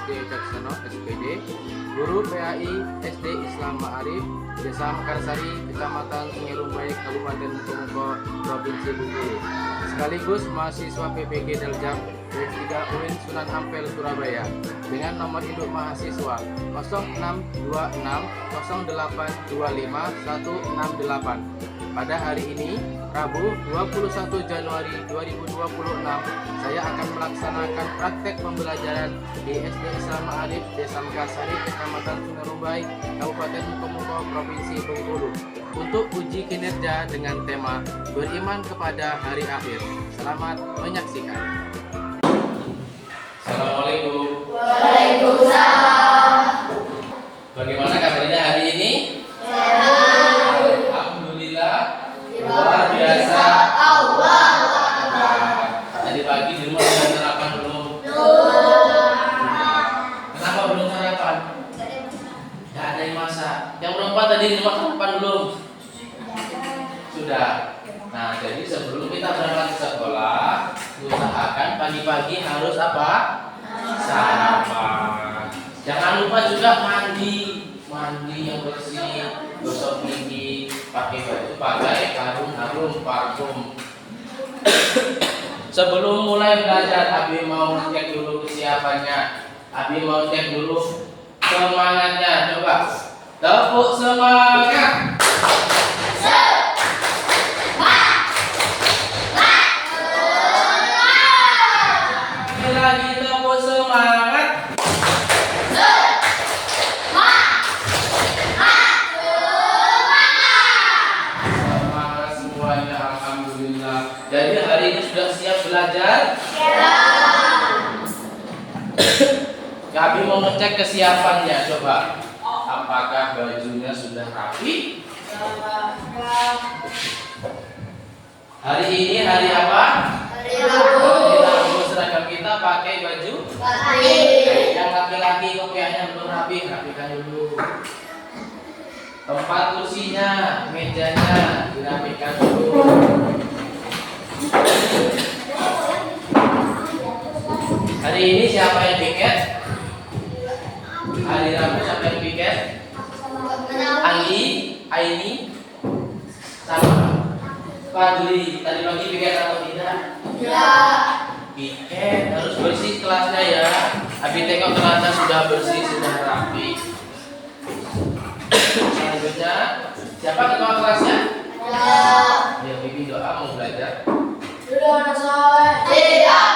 SD Caksono SPD, Guru PAI SD Islam Ma'arif, Desa Mekarsari, Kecamatan Sungai Rumbai, Kabupaten Mukomuko, Provinsi Bengkulu. Sekaligus mahasiswa PPG Daljam Grade 3 UIN Sunan Ampel Surabaya dengan nomor induk mahasiswa 062608251168. Pada hari ini, Rabu 21 Januari 2026, saya akan melaksanakan praktek pembelajaran di SD Islam Ma'arif Desa Mekarsari, Kecamatan Sungai Rumbai, Kabupaten Mukomuko, Provinsi Bengkulu untuk uji kinerja dengan tema beriman kepada hari akhir. Selamat menyaksikan. Assalamualaikum. Waalaikumsalam. Bagaimana kabarnya hari ini? Sehat. Alhamdulillah. Luar biasa. Allah Akbar. Tadi pagi di rumah sudah sarapan belum? Belum. Kenapa belum sarapan? Tidak ada yang masak. Yang perempuan tadi di rumah sarapan belum? Sudah. Nah, jadi sebelum kita berangkat ke sekolah, usahakan pagi-pagi harus apa? Sarapan. Jangan lupa juga mandi yang bersih, gosok gigi, pakai baju, pakai harum parfum. Sebelum mulai belajar, Abi mau cek dulu kesiapannya. Abi mau cek dulu semangatnya. Coba tepuk semangat. Lagi tepuk semangat. Semangat semuanya, alhamdulillah. Jadi hari ini sudah siap belajar? Ya. Abi mau ngecek kesiapannya, coba. Apakah bajunya sudah rapi? Hari ini hari apa? Hari Rabu. Hari Rabu, seragam kita pakai baju Pagi. yang laki-laki kok kayaknya belum rapi, rapikan dulu. Tempat kursinya, mejanya dirapikan dulu. Hari ini siapa yang piket? Hari Rabu siapa yang piket? Anggi, Aini, sama Fadli. Tadi pagi piket atau tidak? Ya. Piket, harus bersih kelasnya ya. Abi tengok kelasnya sudah bersih, sudah rapi. Selanjutnya, siapa ketua kelasnya? Ya. Ya, bimbing doa mau belajar. Dulu anak soleh. Tidak.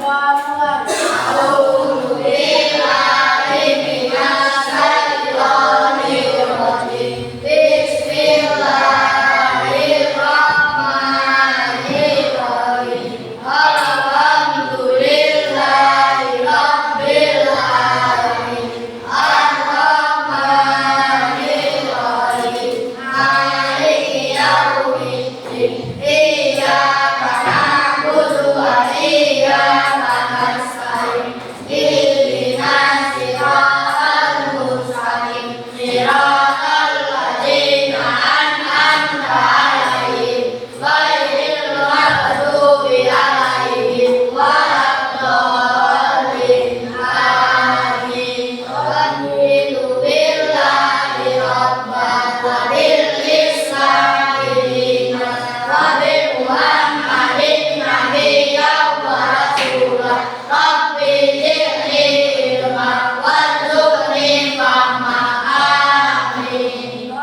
Muhammad. Alhamdulillahi minas syaitonir rajim. Bismillahirrahmanirrahim. Alhamdulillahi rabbil alamin. Ar-Rahmanir-Rahim. Maliki yaumiddin. Iyyaka na'budu wa iyyaka nasta'in. Ihdinas siratal mustaqim. Siratal ladzina an'amta 'alaihim ghairil maghdubi 'alaihim waladdallin. Amin. Raditu billahi rabban wa bil islami dinan wa bi Muhammadin nabiyyan wa rasulah. Rabbi zidni ilman warzuqni fahma. Amin.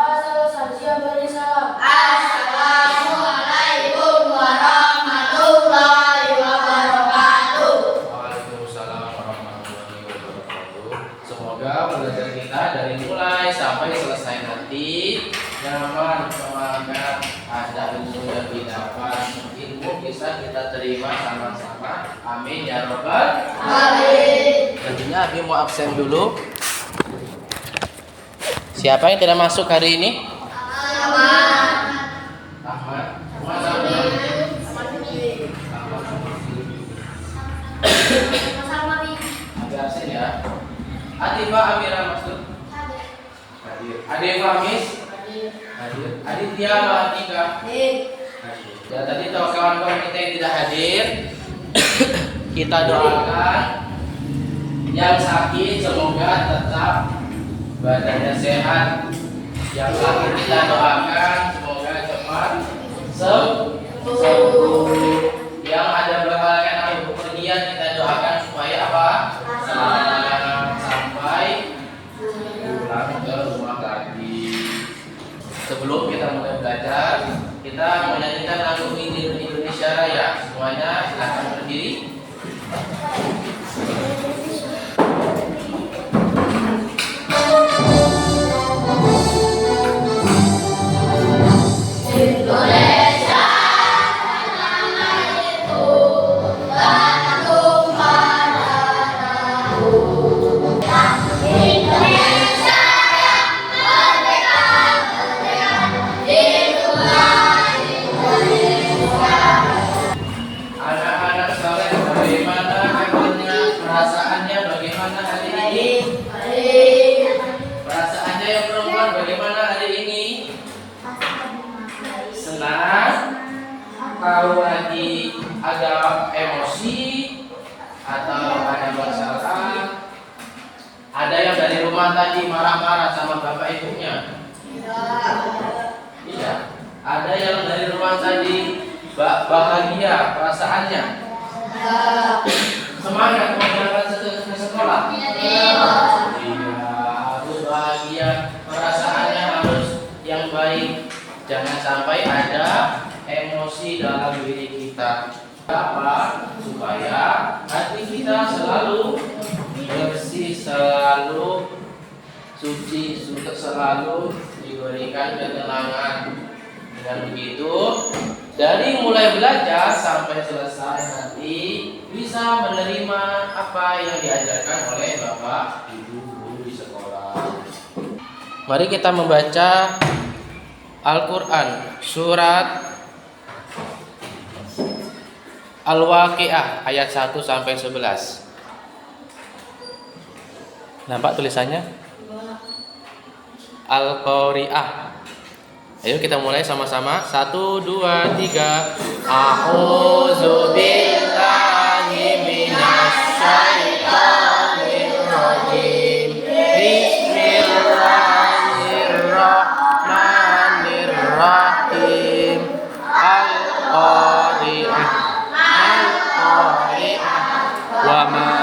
Assalamualaikum warahmatullahi wabarakatuh. Waalaikumsalam warahmatullahi wabarakatuh. Semoga belajar kita dari mulai sampai selesai nanti nyaman, semangat, ada ilmu yang didapat, ilmu bisa kita terima sama-sama. Amin ya robbal. Amin. Tentunya Abi mau absen dulu. Siapa yang tidak masuk hari ini? Ahmad. Ada absen ya. Atifah Amira masuk. Hadir. Ade Fahmis. Hadir. Aditya Mahatika. Hadir. Ya tadi kawan-kawan kita yang tidak hadir, kita doakan Yang sakit semoga tetap badannya sehat. Yang sakit kita doakan semoga cepat sembuh. Yang ada berhalangan atau bepergian kita doakan supaya apa? Selamat sampai pulang ke rumah lagi. Sebelum kita mulai belajar, kita menyanyikan lagu Indonesia Raya. Semuanya silakan berdiri. Indonesia tanah airku, tanah tumpah darahku. Indonesia yang merdeka, merdeka, hiduplah Indonesia. Anak-anak soleh, bagaimana kabarnya? Perasaannya bagaimana hari ini? Perasaannya yang perempuan bagaimana hari ini? Senang? Kalau lagi agak emosi atau ada masalah? Ada yang dari rumah tadi marah-marah sama bapak ibunya? Tidak. Ada yang dari rumah tadi bahagia perasaannya? Semangat mau berangkat ke sekolah? Iya, harus bahagia, perasaannya harus yang baik. Jangan sampai ada emosi dalam diri kita. Apa? Supaya hati kita selalu bersih, selalu suci, selalu diberikan ketenangan. Dengan begitu, dari mulai belajar sampai selesai nanti bisa menerima apa yang diajarkan oleh Bapak Ibu guru di sekolah. Mari kita membaca Al-Quran surat Al-Waqiah ayat 1 sampai 11. Nampak tulisannya? Al-Qari'ah. Ayo kita mulai sama-sama. 1, 2, 3. A'udzu billahi minasyaitonir rajim. Bismillahirrahmanirrahim. Al-Qari'ah. Al-Qari'ah. Wa ma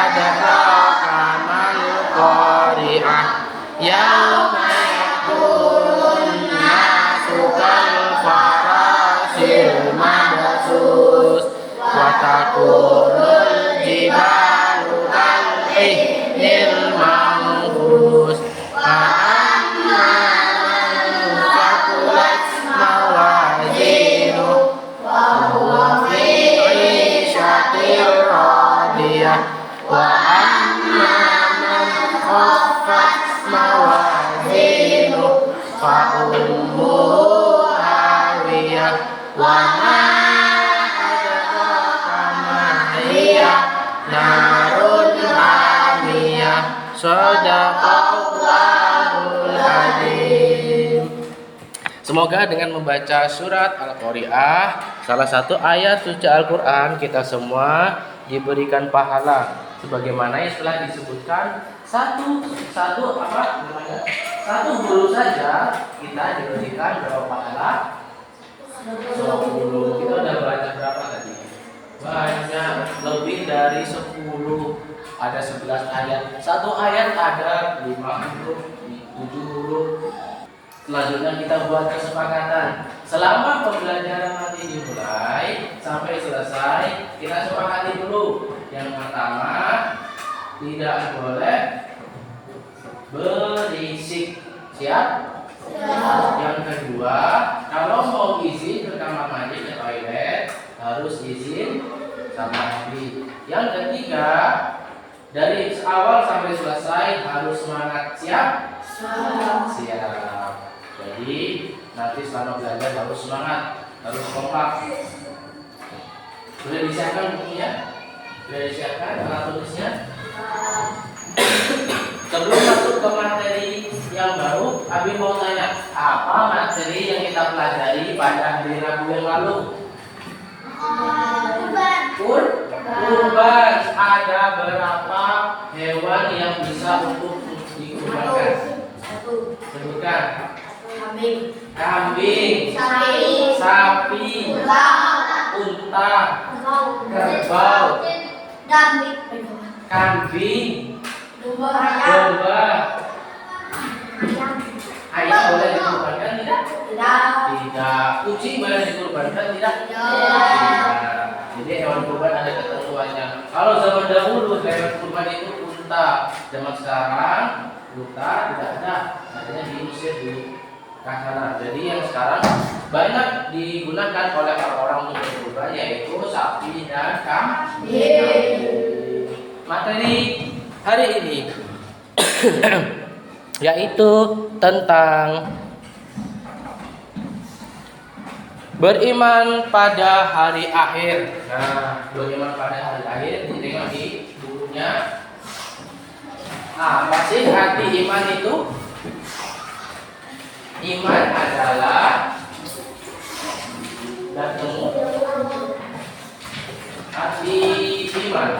adraka mal qari'ah. Yauma yakunun nasu kal farasil mabsus wa takunul jibalu kal ihnil manfus. Amma man thaqulat mawazinuh fa huwa fi 'ishatir radiyah wa amma man khaffat mawazinuh fa ummuhu hawiyah wa ma adraka ma hiya narun hamiyah. Shadaqallahul adzim. Semoga dengan membaca surat Al-Qari'ah, salah satu ayat suci Al-Quran, kita semua diberikan pahala sebagaimana yang telah disebutkan. Satu guru saja kita diberikan berapa pahala? 10. Kita udah baca berapa tadi? Banyak, lebih dari 10. Ada 11 ayat. Satu ayat ada 50, 70. Selanjutnya kita buat kesepakatan. Selama pembelajaran nanti dimulai sampai selesai, kita sepakati dulu. Yang pertama, tidak boleh berisik. Siap? Yang kedua, kalau mau izin ke kamar mandi, ke toilet, harus izin sama mandi. Yang ketiga, dari awal sampai selesai harus semangat. Siap? Siap. Jadi nanti selama belajar harus semangat, harus kompak. Sudah disiapkan bukunya? Sudah disiapkan alat tulisnya? Sebelum masuk ke materi yang baru, Abi mau tanya, apa materi yang kita pelajari pada hari Rabu yang lalu? Kurban. Ada berapa hewan yang bisa untuk dikurbankan? Sebutkan. Kambing, sapi, unta, kerbau, kambing, domba, ayam boleh dikurbankan tidak? Tidak. Kucing boleh dikurbankan tidak? Tidak. Jadi hewan kurban ada ketentuannya. Kalau zaman dahulu hewan kurban itu unta, zaman sekarang unta tidak ada, adanya di Mesir di sana. Jadi yang sekarang banyak digunakan oleh orang-orang untuk berkurban yaitu sapi dan kambing. Materi hari ini yaitu tentang beriman pada hari akhir. Nah, beriman pada hari akhir ditengok di bukunya. Apa sih arti iman itu? Iman adalah arti iman.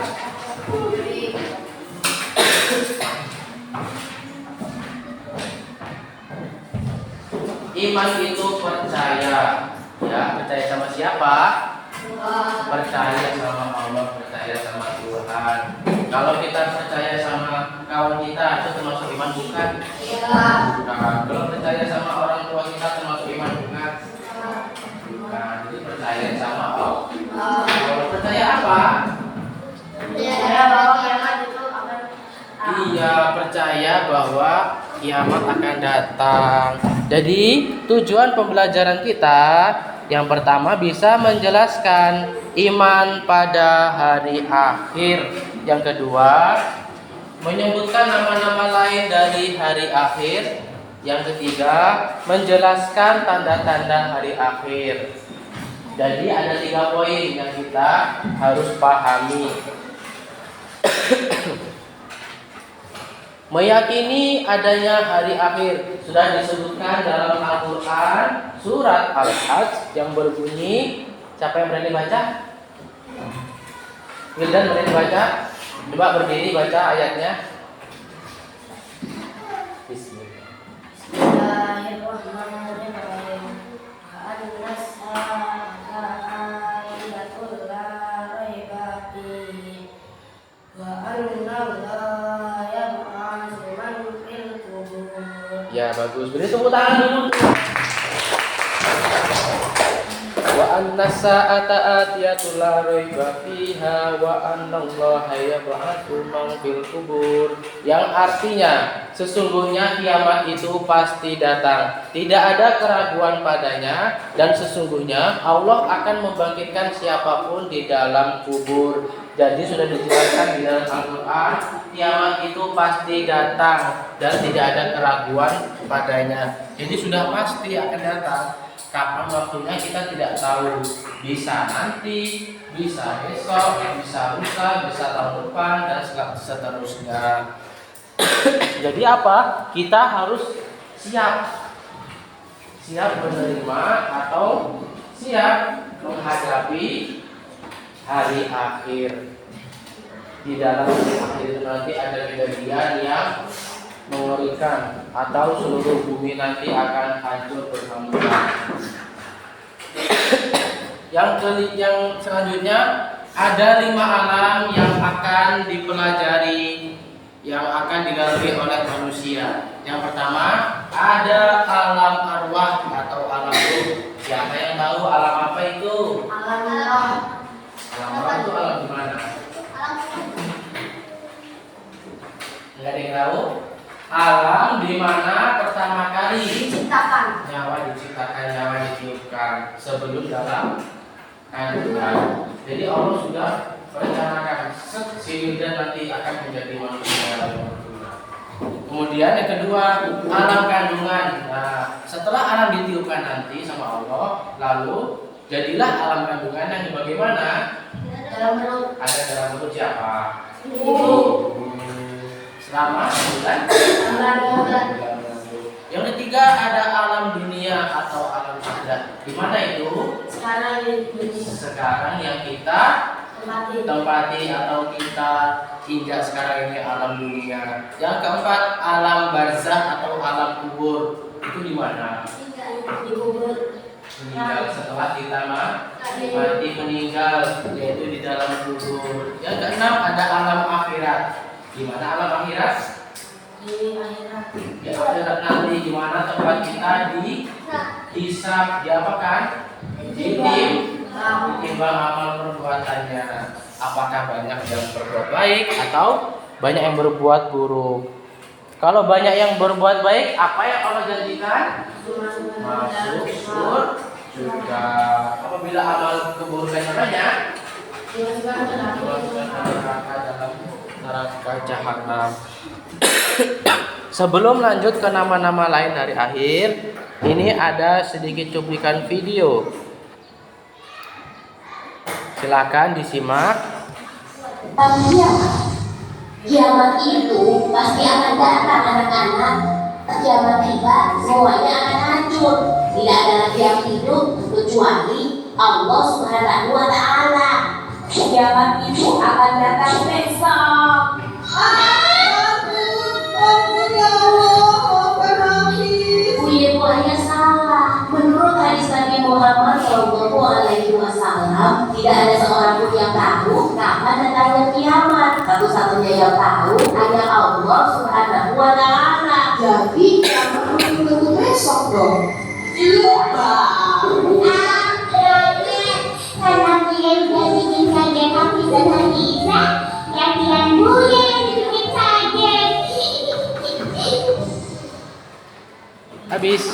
Iman itu percaya, ya percaya sama siapa? Percaya sama Allah, percaya sama Tuhan. Kalau kita percaya sama kawan kita itu termasuk iman bukan? Bukan. Kalau percaya sama orang tua kita termasuk iman bukan? Bukan. Jadi percaya sama Allah. Kalau percaya apa? Iya, percaya bahwa kiamat akan datang. Jadi tujuan pembelajaran kita yang pertama bisa menjelaskan iman pada hari akhir. Yang kedua menyebutkan nama-nama lain dari hari akhir. Yang ketiga menjelaskan tanda-tanda hari akhir. Jadi ada 3 poin yang kita harus pahami. Meyakini adanya hari akhir sudah disebutkan dalam Al-Quran surat Al-Hajj yang berbunyi, siapa yang berani baca? Wildan berani baca? Coba berdiri baca ayatnya. Bismillahirrahmanirrahim. Ya bagus, beri tepuk tangan dulu. Wa annas sa'ata atiyatul la raiba fiha wa annallaha yab'atsu man fil kubur. Yang artinya sesungguhnya kiamat itu pasti datang, tidak ada keraguan padanya, dan sesungguhnya Allah akan membangkitkan siapapun di dalam kubur. Jadi sudah dijelaskan di dalam Al-Quran, kiamat itu pasti datang dan tidak ada keraguan padanya. Jadi sudah pasti akan datang. Kapan waktunya kita tidak tahu. Bisa nanti, bisa besok, bisa lusa, bisa tahun depan, dan seterusnya. Jadi apa? Kita harus siap menerima atau siap menghadapi hari akhir. Di dalam hari akhir itu nanti ada kejadian yang mengerikan atau seluruh bumi nanti akan hancur berhamburan. Yang selanjutnya ada 5 alam yang akan dipelajari, yang akan dilalui oleh manusia. Yang pertama ada alam arwah atau alam ruh. Siapa yang tahu alam apa itu? Alam Allah. Alam arwah itu alam di mana? Enggak ada yang tahu? Alam di mana pertama kali Diciptakan. nyawa diciptakan, nyawa ditiupkan sebelum dalam kandungan. Jadi Allah sudah merencanakan si Wildan nanti akan menjadi manusia. Kemudian yang kedua alam kandungan. Nah, setelah alam ditiupkan nanti sama Allah, lalu jadilah alam kandungan yang bagaimana? Dalam perut. Ada dalam perut siapa? Ibu. Selama bulan. Yang ketiga ada alam dunia atau alam akhirat. Di mana itu? Sekarang di dunia. Sekarang yang kita Tempati. tempati atau kita hingga sekarang ini alam dunia. Yang keempat, alam barzah atau alam kubur. Itu di mana? Dikubur. Meninggal setelah kita mati meninggal, yaitu di dalam kubur. Yang keenam, ada alam akhirat. Di mana alam akhirat? Di akhirat. Di akhirat nanti, di mana tempat kita dihisab, diapakan? Ditimbang amal perbuatannya. Apakah banyak yang berbuat baik atau banyak yang berbuat buruk? Kalau banyak yang berbuat baik, apa yang Allah janjikan? Masuk surga. Apabila amal keburukannya banyak, dimasukkan neraka dalam neraka jahanam. Sebelum lanjut ke nama-nama lain dari akhir, ini ada sedikit cuplikan video. Silakan disimak. Kiamat itu pasti akan datang anak-anak. Kiamat tiba, semuanya akan hancur. Tidak ada lagi yang hidup kecuali Allah Subhanahu wa Ta'ala. Kiamat itu akan datang besok. Buahnya salah. Menurut hadis Nabi Muhammad SAW, tidak ada seorang pun yang tahu kapan datangnya kiamat. Satu-satunya yang tahu hanya Allah Subhanahu wa Ta'ala. Jadi kiamat belum besok dong. Karena dia udah bikin kaget Hafiz dan Hafizah, gantian Buya yang bikin kaget. Habis.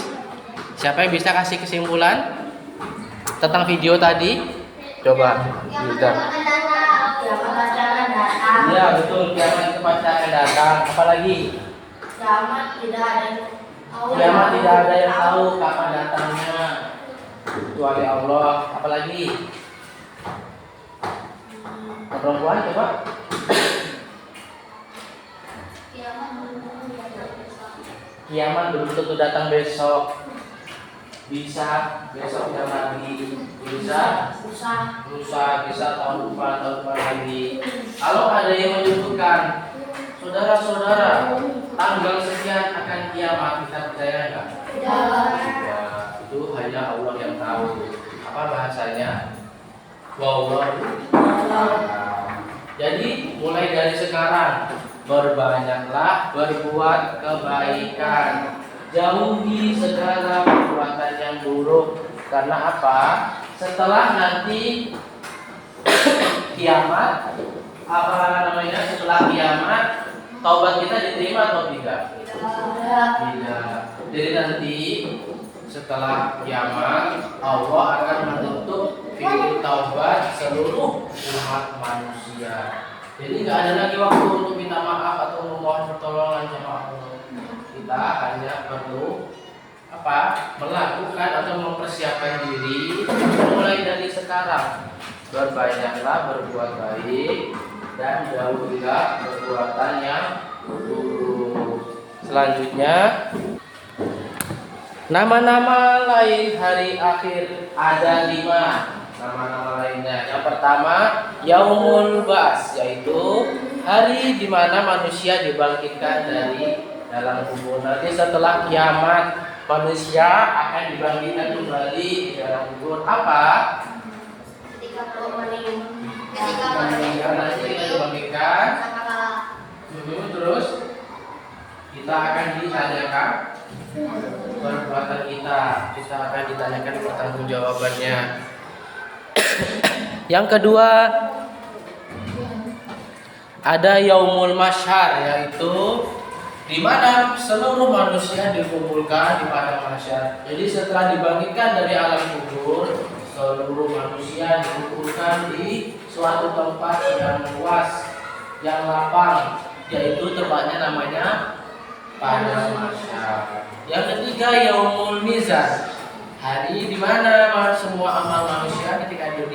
Siapa yang bisa kasih kesimpulan tentang video tadi? Coba. Iya betul, kiamat itu pasti akan datang. Apalagi? Kiamat tidak ada yang tahu. Kiamat tidak ada yang tahu kapan datangnya kecuali Allah. Apalagi? Perempuan coba. Kiamat belum tentu datang besok. Bisa besoknya lagi, bisa lusa, bisa tahun depan lagi. Kalau ada yang menyebutkan, saudara-saudara, tanggal sekian akan kiamat, kita percaya nggak? Ya, itu hanya Allah yang tahu. Apa bahasanya? Wallahu a'lam. Jadi mulai dari sekarang berbanyaklah berbuat kebaikan. Jauhi segala perbuatan yang buruk. Karena apa? Setelah nanti kiamat, apa namanya? Setelah kiamat, taubat kita diterima atau tidak? Tidak. Jadi nanti setelah kiamat, Allah akan menutup pintu taubat seluruh umat manusia. Jadi nggak ada lagi waktu untuk minta maaf atau memohon pertolongan sama Allah. Kita hanya perlu melakukan atau mempersiapkan diri mulai dari sekarang. Berbanyaklah berbuat baik dan jauhilah perbuatan yang buruk. Selanjutnya, nama-nama lain hari akhir ada 5 nama-nama lainnya. Yang pertama, Yaumul Ba'ts, yaitu hari di mana manusia dibangkitkan dari dalam kubur. Nanti setelah kiamat, manusia akan dibangkitkan kembali di dalam kubur. Apa? Ketika Meninggal nanti kita dibangkitkan. Terus kita akan ditanyakan perbuatan kita. Kita akan ditanyakan pertanggungjawabannya. Yang kedua, ada Yaumul Mahsyar, yaitu di mana seluruh manusia dikumpulkan di padang mahsyar. Jadi setelah dibangkitkan dari alam kubur, seluruh manusia dikumpulkan di suatu tempat yang luas, yang lapang, yaitu tempatnya namanya padang mahsyar. Yang ketiga, Yaumul Mizan, hari di mana semua amal manusia ketika di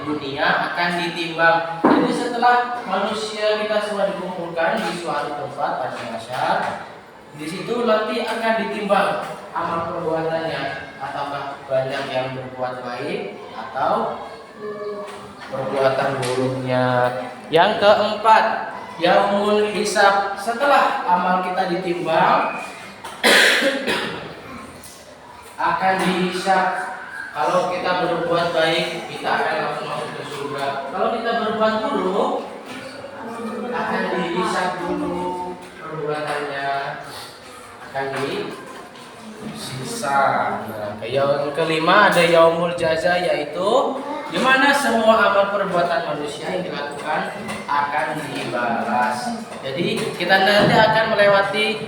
dunia akan ditimbang. Jadi setelah manusia kita semua dikumpulkan di suatu tempat pada mahsyar, di situ nanti akan ditimbang amal perbuatannya, apakah banyak yang berbuat baik atau perbuatan buruknya. Yang keempat, yaumul hisab. Setelah amal kita ditimbang akan dihisab. Kalau kita berbuat baik, kita akan langsung masuk ke surga. Kalau kita berbuat buruk, akan dihisab dulu perbuatannya, akan disisa. Nah, yang kelima ada yaumul jaza, yaitu di mana semua amal perbuatan manusia yang dilakukan akan dibalas. Jadi kita nanti akan melewati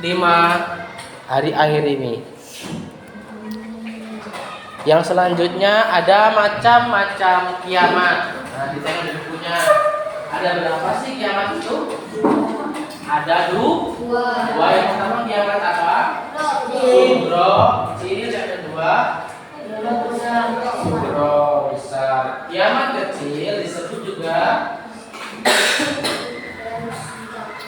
5 hari akhir ini. Yang selanjutnya ada macam-macam kiamat. Nah, ditengok di bukunya. Ada berapa sih kiamat itu? Ada dua. Yang pertama kiamat apa? Kubro. Kecil. Yang kedua kubro besar. Kiamat kecil disebut juga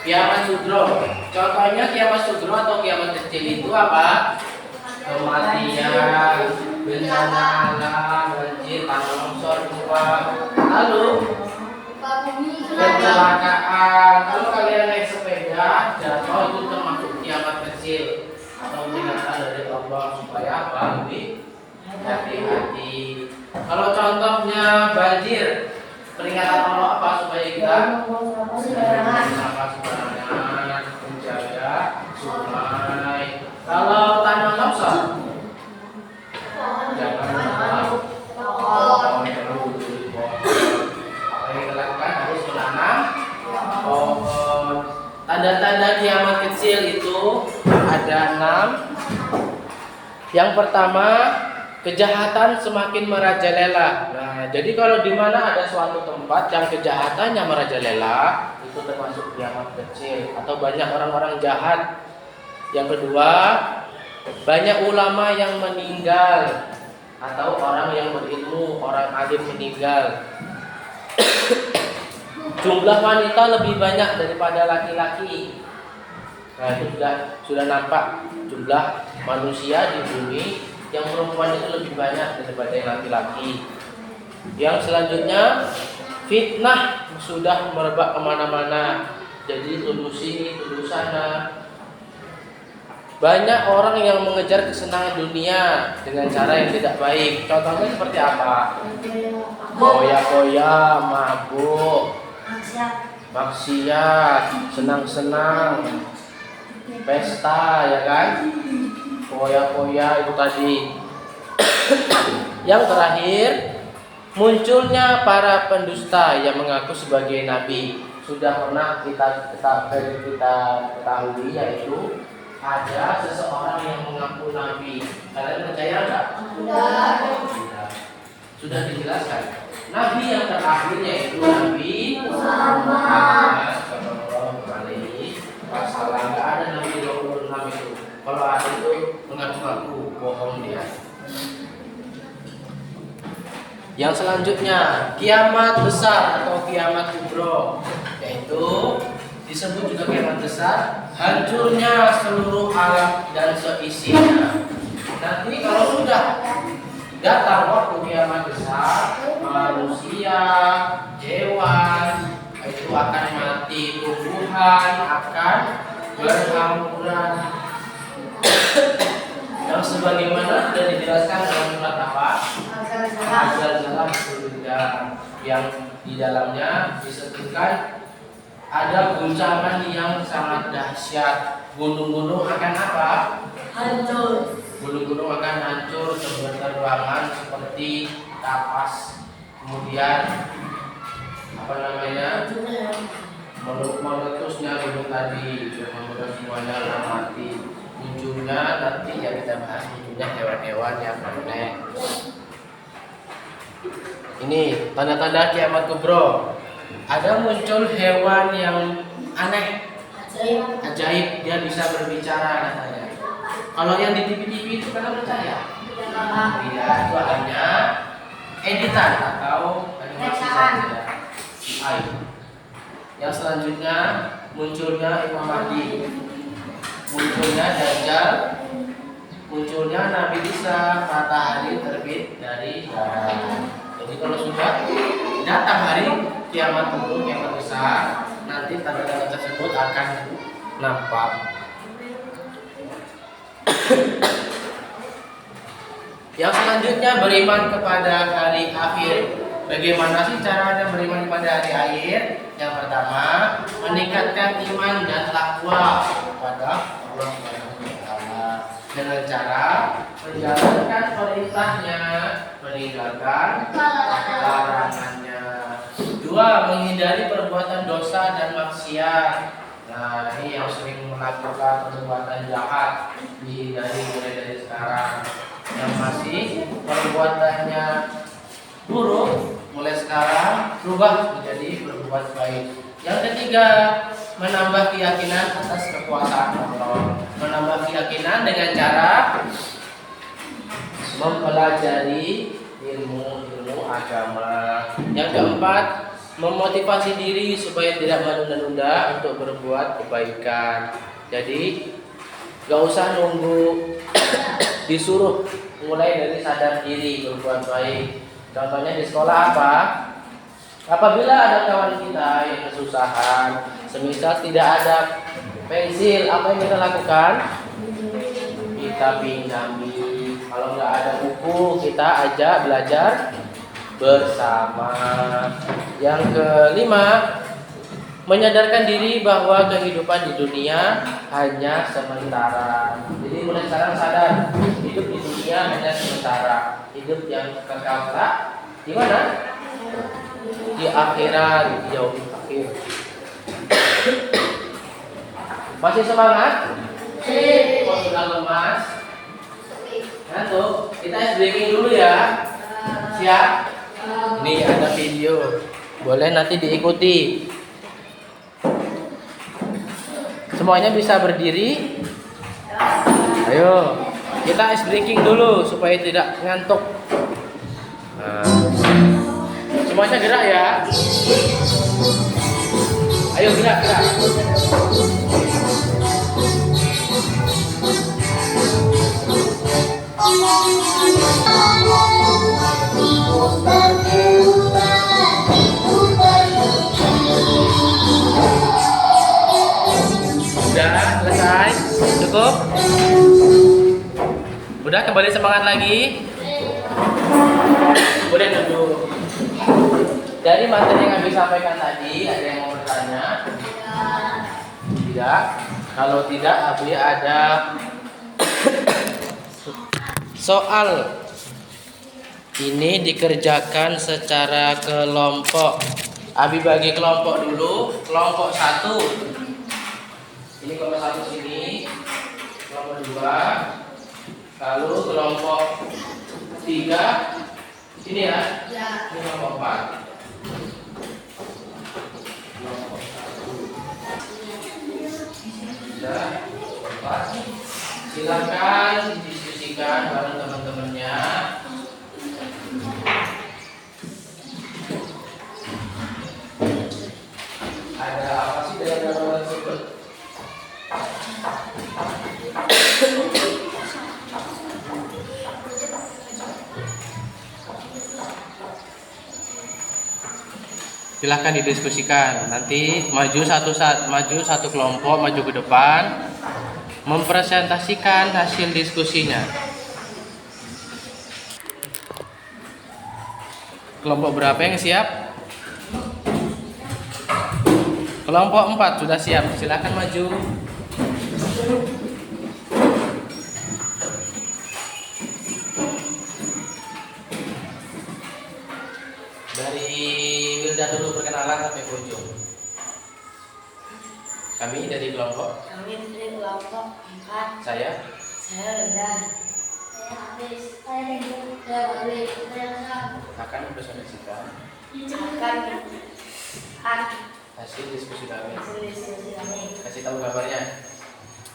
kiamat sudro. Contohnya kiamat sudro atau kiamat kecil itu apa? Kematian, bencana alam, banjir, tanah longsor, gempa, lalu kecelakaan. Kalau kalian naik sepeda jatuh, itu termasuk kiamat kecil atau peringatan dari Allah supaya apa? Lebih hati-hati. Kalau contohnya banjir, peringatan Allah apa? Supaya kita sembarangan, menjaga sungai. Kalau tanah longsor, jangan menanam pohon. Apa yang kita lakukan harus menanam pohon. Tanda-tanda kiamat kecil itu ada 6. Yang pertama, kejahatan semakin merajalela. Nah, jadi kalau di mana ada suatu tempat yang kejahatannya merajalela, itu termasuk kiamat kecil atau banyak orang-orang jahat. Yang kedua, banyak ulama yang meninggal atau orang yang berilmu, orang alim meninggal. Jumlah wanita lebih banyak daripada laki-laki. Nah, itu sudah nampak jumlah manusia di bumi yang perempuan itu lebih banyak daripada yang laki-laki. Yang selanjutnya, fitnah sudah merebak kemana-mana. Jadi tuduh sini, tuduh sana. Banyak orang yang mengejar kesenangan dunia dengan cara yang tidak baik. Contohnya seperti apa? Koya-koya, mabuk, maksiat, senang-senang, pesta, ya kan? Koya-koya itu tadi. Yang terakhir, munculnya para pendusta yang mengaku sebagai nabi. Sudah pernah kita ketahui, yaitu ada seseorang yang mengaku nabi. Kalian percaya enggak? Tidak. Sudah dijelaskan. Nabi yang terakhir yaitu Nabi Muhammad Sallallahu Alaihi Wasallam. Enggak ada Nabi 26 itu. Kalau ada itu mengaku-ngaku, bohong dia. Yang selanjutnya, kiamat besar atau kiamat kubro, yaitu disebut juga kiamat besar, hancurnya seluruh alam dan seisinya. Nanti kalau sudah datang waktu kiamat besar, manusia, hewan itu akan mati, tumbuhan akan berhamburan. Yang sebagaimana sudah dijelaskan dalam surat apa? Al-Zalzalah yang di dalamnya disebutkan ada guncangan yang sangat dahsyat. Gunung-gunung akan apa? Hancur. Gunung-gunung akan hancur, berterbangan seperti kapas. Kemudian apa namanya? Meletusnya gunung tadi, kemudian semuanya akan mati. Munculnya nanti ya kita bahas munculnya hewan-hewan yang aneh. Ini tanda-tanda kiamat kubro. Ada muncul hewan yang aneh, ajaib, dia bisa berbicara katanya. Kalau yang di TV-TV itu kalian percaya? Tidak, itu hanya editan atau animasi saja. AI. Yang selanjutnya munculnya Imam Mahdi, munculnya Dajjal, munculnya Nabi Isa, matahari terbit dari barat. Jadi kalau sudah datang hari kiamat kubro, kiamat besar, nanti tanda-tanda tersebut akan nampak. Yang selanjutnya beriman kepada hari akhir. Bagaimana sih caranya beriman kepada hari akhir? Yang pertama, meningkatkan iman dan takwa kepada Allah Subhanahu wa taala dengan cara menjalankan perintahnya, meninggalkan larangannya. Dua, menghindari perbuatan dosa dan maksiat. Nah, ini yang sering melakukan perbuatan jahat dihindari mulai dari sekarang. Yang masih perbuatannya buruk mulai sekarang berubah menjadi berbuat baik. Yang ketiga, menambah keyakinan atas kekuasaan Allah. Menambah keyakinan dengan cara mempelajari ilmu agama. Yang keempat, memotivasi diri supaya tidak menunda-nunda untuk berbuat kebaikan. Jadi gak usah nunggu disuruh, mulai dari sadar diri berbuat baik. Contohnya di sekolah apa? Apabila ada kawan kita yang kesusahan, semisal tidak ada pensil, apa yang kita lakukan? Kita pinjami. Kalau nggak ada buku, kita ajak belajar bersama. Yang kelima, menyadarkan diri bahwa kehidupan di dunia hanya sementara. Jadi mulai sekarang sadar, hidup di dunia hanya sementara. Hidup yang kekal di mana? Di akhirat, di yaumil akhir. Masih semangat? Kalau sudah lemas, ngantuk, kita ice breaking dulu ya. Siap? Ini ada video, boleh nanti diikuti. Semuanya bisa berdiri. Ayo, kita ice breaking dulu supaya tidak ngantuk. Nah, semuanya gerak ya. Ayo gerak. Udah selesai? Cukup? Udah kembali semangat lagi? Boleh duduk. Dari materi yang Abi sampaikan tadi, ada yang mau bertanya? Tidak. Kalau tidak, Abi ada soal. Ini dikerjakan secara kelompok. Abi bagi kelompok dulu. Kelompok 1. Ini kelompok 1 sini. Kelompok 2. Lalu kelompok 3 sini ya. Ini kelompok 4. Kelompok 1. Silakan didiskusikan bareng teman-temannya. Ada apa sih dengan gambar tersebut? Silahkan didiskusikan. Nanti maju satu kelompok, maju ke depan, mempresentasikan hasil diskusinya. Kelompok berapa yang siap? Kelompok 4 sudah siap. Silahkan maju. Dari Wilda dulu perkenalan sampai ke ujung. Kami dari kelompok 4. Saya Wilda. Saya Hafiz. Saya Habis. akan mempresentasikan hasil diskusi kami. Kasih tahu gambarnya.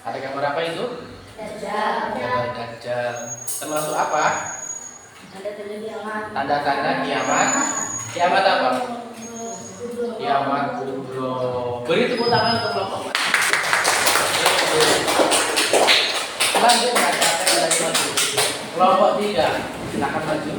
Ada gambar apa itu? Gambar dajjal. Termasuk apa? Tanda-tanda kiamat. Kiamat apa? Kiamat kubro. Beri tepuk tangan untuk kelompok. Lanjut kelompok 3. Silakan maju.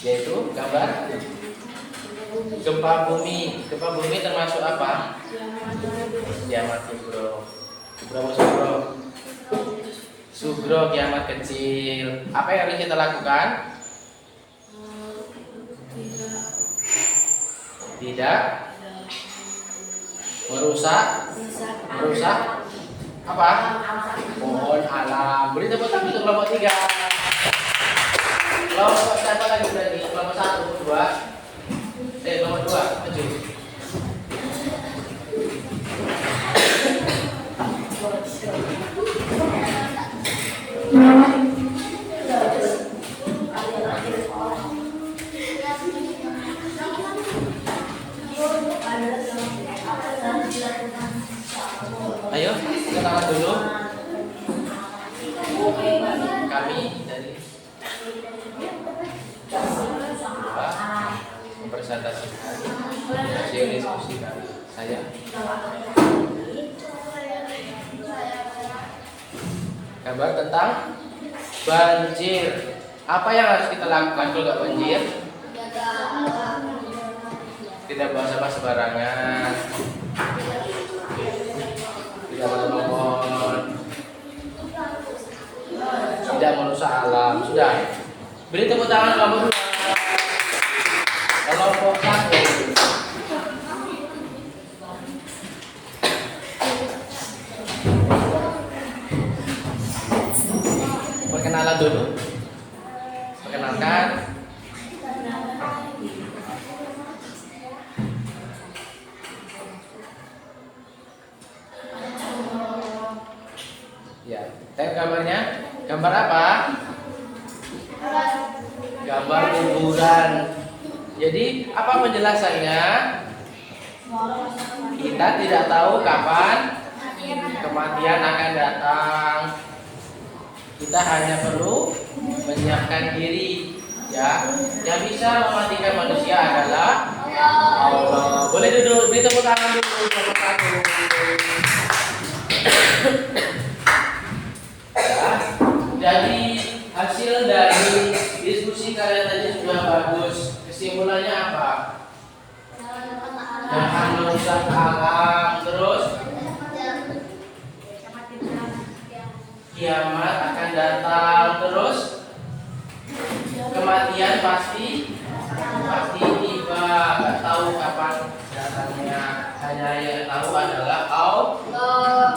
yaitu gambar gempa bumi. Gempa bumi termasuk apa? Kiamat sugro. Berapa sugro? Sugro kiamat kecil. Apa yang harus kita lakukan? Tidak merusak apa? Pohon alam. Beri tepuk tangan untuk kelompok 3. Kelompok siapa lagi berarti? Kelompok 1, 2. Kelompok 2, maju. Ayo, kenalan dulu. Kami dari mempresentasikan hasil diskusi kami. Saya gambar tentang banjir. Apa yang harus kita lakukan kalau nggak banjir? Tidak buang sampah sembarangan, tidak menemukan, tidak merusak alam. Sudah. Beri tepuk tangan kelompok 2. Kelompok 1. Perkenalan dulu. Perkenalkan. Ya, gambarnya. Gambar apa? Gambar kuburan. Jadi, apa penjelasannya? Kita tidak tahu kapan kematian akan datang. Kita hanya perlu menyiapkan diri. Ya, yang bisa mematikan manusia adalah Allah. Boleh duduk, beri tepuk tangan dulu kelompok 1. Ya, jadi hasil dari diskusi kalian tadi sudah bagus. Kesimpulannya apa? Jangan merusak alam. Terus kiamat akan datang. Terus kematian pasti tiba. Gak tahu kapan datangnya. Hanya yang tahu adalah Allah.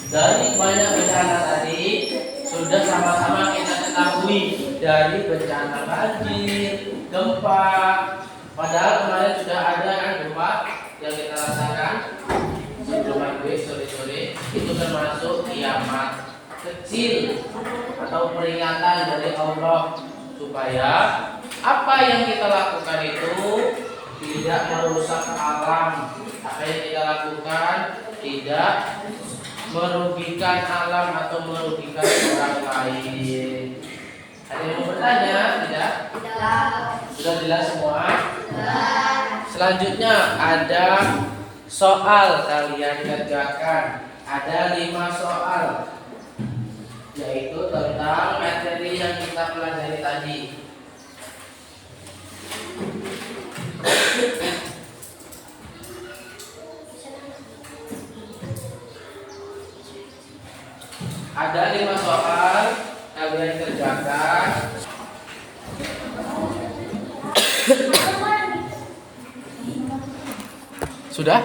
Dari banyak bencana tadi sudah sama-sama kita ketahui, dari bencana banjir, gempa. Padahal kemarin sudah ada kan gempa yang kita rasakan sebelum maghrib sore-sore, itu termasuk kiamat kecil atau peringatan dari Allah supaya apa yang kita lakukan itu tidak merusak alam. Apa yang kita lakukan tidak merugikan alam atau merugikan orang lain. Ada yang mau bertanya? Tidak? Sudah jelas semua? Selanjutnya ada soal kalian kerjakan. Ada 5 soal, yaitu tentang materi yang kita pelajari tadi. Ada 5 soal kalian kerjakan. Sudah?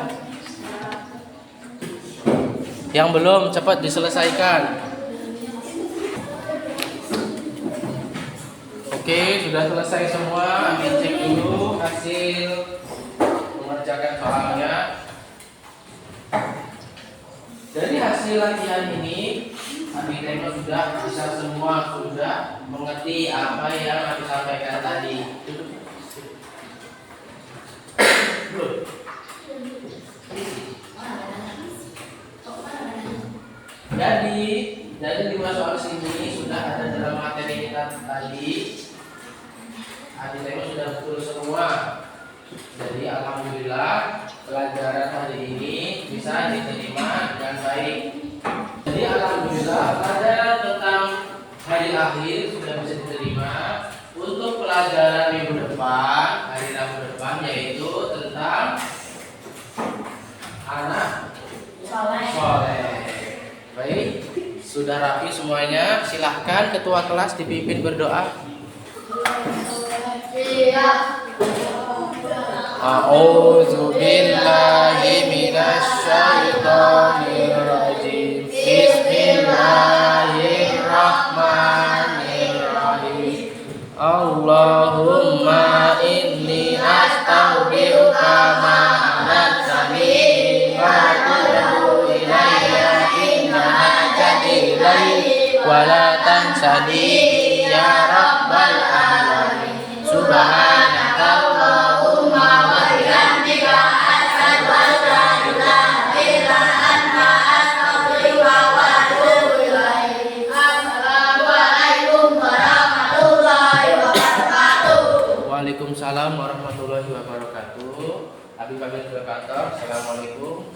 Yang belum cepat diselesaikan. Oke, sudah selesai semua. Ambil cek dulu hasil mengerjakan soalnya. Dari hasil latihan ini, Abi Temo sudah bisa semua, sudah mengerti apa yang Abi sampaikan tadi. Jadi dari 5 soal sini sudah ada dalam materi kita tadi. Abi Temo sudah betul semua. Jadi alhamdulillah pelajaran hari ini bisa diterima dengan baik. Jadi alhamdulillah pelajaran tentang hari lahir sudah bisa diterima. Untuk pelajaran minggu depan, hari Rabu depan, yaitu tentang anak soleh. Baik, sudah rapi semuanya. Silahkan ketua kelas dipimpin berdoa. A'udzu billahi minasy syaithanir rajim. Bismillahirrahmanirrahim. Allahumma inni astaghfiruka ma 'allamtani wa atubu ilayya inna hajati ilayhi wa la tansani ya rabbal alamin. Subhanaka Allahumma wa bihamdika asyhadu an la ilaha illa anta astaghfiruka wa atubu ilaik. Assalamualaikum warahmatullahi wabarakatuh. Waalaikumsalam warahmatullahi wabarakatuh. Abi pamit ke kantor. Assalamualaikum.